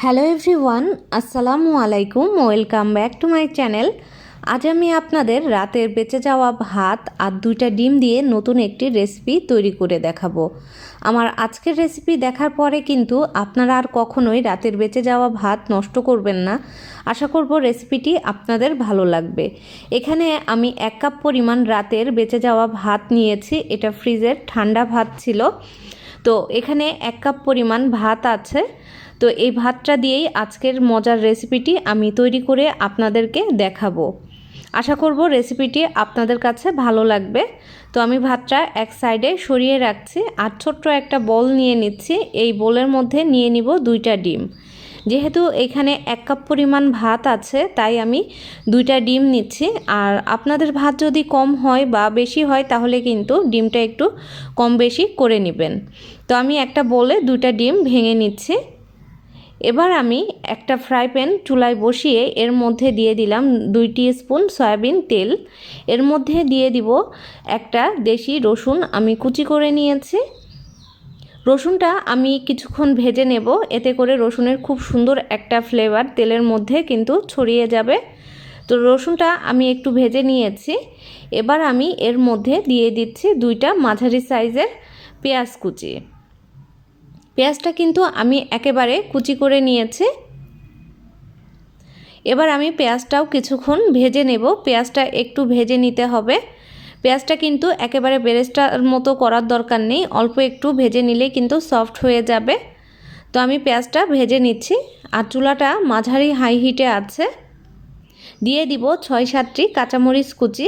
Hello everyone, আসসালামু আলাইকুম। Welcome back to my channel. আজ আমি আপনাদের রাতের বেঁচে যাওয়া ভাত আর 2টা ডিম দিয়ে নতুন একটি রেসিপি তৈরি করে দেখাবো। আমার আজকের রেসিপি দেখার পরে কিন্তু আপনারা আর কখনোই রাতের বেঁচে যাওয়া ভাত নষ্ট করবেন না। আশা করব রেসিপিটি আপনাদের ভালো লাগবে। এখানে আমি 1 কাপ পরিমাণ রাতের বেঁচে যাওয়া ভাত নিয়েছি। এটা ফ্রিজের ঠান্ডা ভাত ছিল। তো এখানে 1 কাপ পরিমাণ ভাত আছে। তো এই ভাতটা দিয়েই আজকের মজার রেসিপিটি আমি তৈরি করে আপনাদেরকে দেখাবো। আশা করব রেসিপিটি আপনাদের কাছে ভালো লাগবে। তো আমি ভাতটা এক সাইডে সরিয়ে রাখছি আর ছোট্ট একটা বল নিয়ে নিচ্ছি। এই বোলের মধ্যে নিয়ে নিব 2টা ডিম। যেহেতু এখানে 1 কাপ পরিমাণ ভাত আছে তাই আমি 2টা ডিম নিচ্ছি। আর আপনাদের ভাত যদি কম হয় বা বেশি হয় তাহলে কিন্তু ডিমটা একটু কম বেশি করে নেবেন। তো আমি একটা বলে 2টা ডিম ভেঙে নিচ্ছি। এবার আমি একটা ফ্রাই প্যান চুলায় বসিয়ে এর মধ্যে দিয়ে দিলাম 2 টিস্পুন সয়াবিন তেল। এর মধ্যে দিয়ে দিব একটা দেশি রসুন আমি কুচি করে নিয়েছি। রসুনটা আমি কিছুক্ষণ ভেজে নেব, এতে করে রসুনের খুব সুন্দর একটা ফ্লেভার তেলের মধ্যে কিন্তু ছড়িয়ে যাবে। তো রসুনটা আমি একটু ভেজে নিয়েছি। এবার আমি এর মধ্যে দিয়ে দিচ্ছি 2টা মাঝারি সাইজের পেঁয়াজ কুচি। পেঁয়াজটা কিন্তু আমি একেবারে কুচি করে নিয়েছি। এবার আমি পেঁয়াজটাও কিছুক্ষণ ভেজে নেব। পেঁয়াজটা একটু ভেজে নিতে হবে। পেঁয়াজটা কিন্তু একেবারে বেরেস্তার মতো করার দরকার নেই, অল্প একটু ভেজে নিলে কিন্তু সফট হয়ে যাবে। তো আমি পেঁয়াজটা ভেজে নিচ্ছি আর চুলাটা মাঝারি হাই হিটে আছে। দিয়ে দিব 6-7টি কাঁচামরিচ কুচি।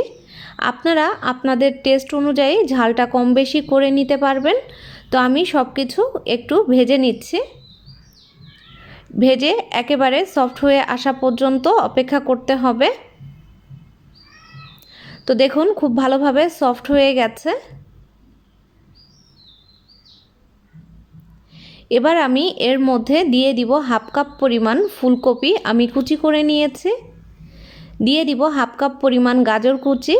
আপনারা আপনাদের টেস্ট অনুযায়ী ঝালটা কম বেশি করে নিতে পারবেন। তো আমি সব কিছু একটু ভেজে নিচ্ছি। ভেজে একেবারে সফট হয়ে আসা পর্যন্ত অপেক্ষা করতে হবে। তো দেখুন খুব ভালোভাবে সফট হয়ে গেছে। এবার আমি এর মধ্যে দিয়ে দিব 1/2 কাপ পরিমাণ ফুলকপি আমি কুচি করে নিয়েছি। দিয়ে দিব 1/2 কাপ পরিমাণ গাজর কুচি,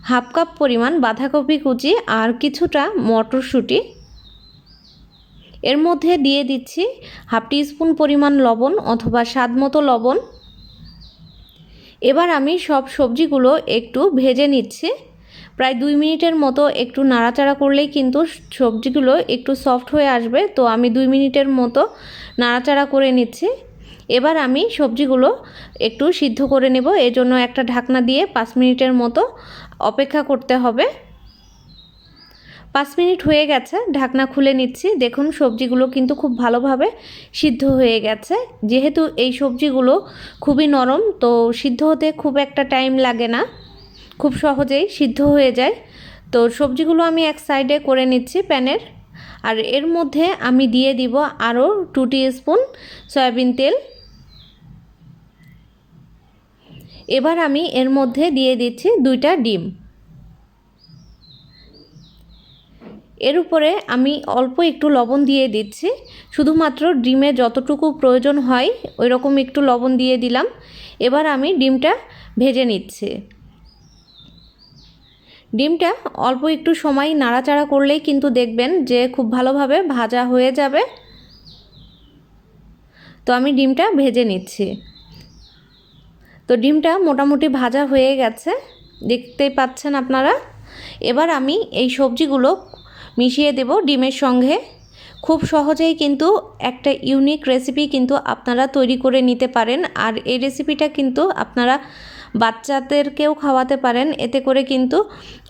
1/2 কাপ পরিমাণ বাঁধাকপি কুচি আর কিছুটা মটরশুঁটি। এর মধ্যে দিয়ে দিচ্ছি 1/2 টিস্পুন পরিমাণ লবণ অথবা স্বাদ মতো লবণ। এবার আমি সব সবজিগুলো একটু ভেজে নিচ্ছি। প্রায় 2 মিনিটের মতো একটু নাড়াচাড়া করলেই কিন্তু সবজিগুলো একটু সফট হয়ে আসবে। তো আমি 2 মিনিটের মতো নাড়াচাড়া করে নিচ্ছি। এবার আমি সবজিগুলো একটু সিদ্ধ করে নেব। এর জন্য একটা ঢাকনা দিয়ে 5 মিনিটের মতো অপেক্ষা করতে হবে। 5 মিনিট হয়ে গেছে, ঢাকনা খুলে নিচ্ছি। দেখুন সবজিগুলো কিন্তু খুব ভালোভাবে সিদ্ধ হয়ে গেছে। যেহেতু এই সবজিগুলো খুবই নরম, তো সিদ্ধ হতে খুব একটা টাইম লাগে না, খুব সহজেই সিদ্ধ হয়ে যায়। তো সবজিগুলো আমি এক সাইডে করে নিচ্ছি প্যানের। আর এর মধ্যে আমি দিয়ে দিব আরও 2 টিস্পুন সয়াবিন তেল। এবার আমি এর মধ্যে দিয়ে দিচ্ছি 2টা ডিম। এর উপরে আমি অল্প একটু লবণ দিয়ে দিচ্ছি, শুধুমাত্র ডিমে যতটুকু প্রয়োজন হয় ওই রকম একটু লবণ দিয়ে দিলাম। এবার আমি ডিমটা ভেজে নিচ্ছি। ডিমটা অল্প একটু সময় নাড়াচাড়া করলেই কিন্তু দেখবেন যে খুব ভালোভাবে ভাজা হয়ে যাবে। তো আমি ডিমটা ভেজে নিচ্ছি। তো ডিমটা মোটামুটি ভাজা হয়ে গেছে, দেখতেই পাচ্ছেন আপনারা। এবার আমি এই সবজিগুলো মিশিয়ে দেব ডিমের সঙ্গে। খুব সহজেই কিন্তু একটা ইউনিক রেসিপি কিন্তু আপনারা তৈরি করে নিতে পারেন। আর এই রেসিপিটা কিন্তু আপনারা বাচ্চাদেরকেও খাওয়াতে পারেন, এতে করে কিন্তু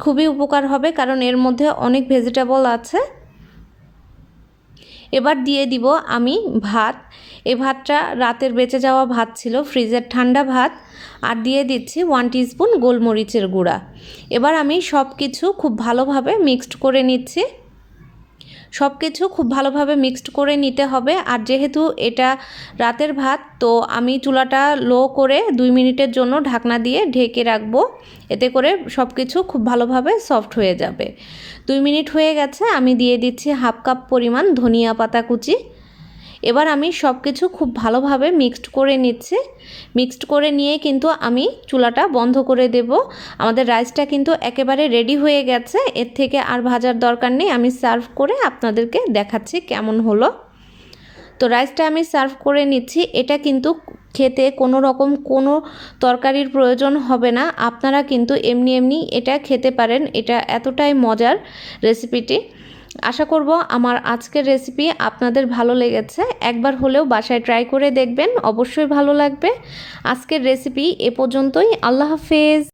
খুবই উপকার হবে, কারণ এর মধ্যে অনেক ভেজিটেবল আছে। এবার দিয়ে দিব আমি ভাত। এই ভাতটা রাতের বেঁচে যাওয়া ভাত ছিল, ফ্রিজের ঠান্ডা ভাত। আর দিয়ে দিচ্ছি 1 টিস্পুন গোলমরিচের গুঁড়া। এবার আমি সব কিছু খুব ভালোভাবে মিক্সড করে নিচ্ছি। সব কিছু খুব ভালোভাবে মিক্সড করে নিতে হবে। আর যেহেতু এটা রাতের ভাত, তো আমি চুলাটা লো করে 2 মিনিটের জন্য ঢাকনা দিয়ে ঢেকে রাখবো। এতে করে সব কিছু খুব ভালোভাবে সফট হয়ে যাবে। 2 মিনিট হয়ে গেছে, আমি দিয়ে দিচ্ছি 1/2 কাপ পরিমাণ ধনিয়া পাতা কুচি। এবার আমি সব কিছু খুব ভালোভাবে মিক্সড করে নিচ্ছি। মিক্সড করে নিয়ে কিন্তু আমি চুলাটা বন্ধ করে দেব। আমাদের রাইসটা কিন্তু একেবারে রেডি হয়ে গেছে, এর থেকে আর ভাজার দরকার নেই। আমি সার্ভ করে আপনাদেরকে দেখাচ্ছি কেমন হলো। তো রাইসটা আমি সার্ভ করে নিচ্ছি। এটা কিন্তু খেতে কোনো রকম কোনো তরকারির প্রয়োজন হবে না, আপনারা কিন্তু এমনি এমনি এটা খেতে পারেন। এটা এতটাই মজার রেসিপিটি। আশা করব আমার আজকের রেসিপি আপনাদের ভালো লেগেছে। একবার হলেও বাসায় ট্রাই করে দেখবেন, অবশ্যই ভালো লাগবে। আজকের রেসিপি এ পর্যন্তই। আল্লাহ হাফেজ।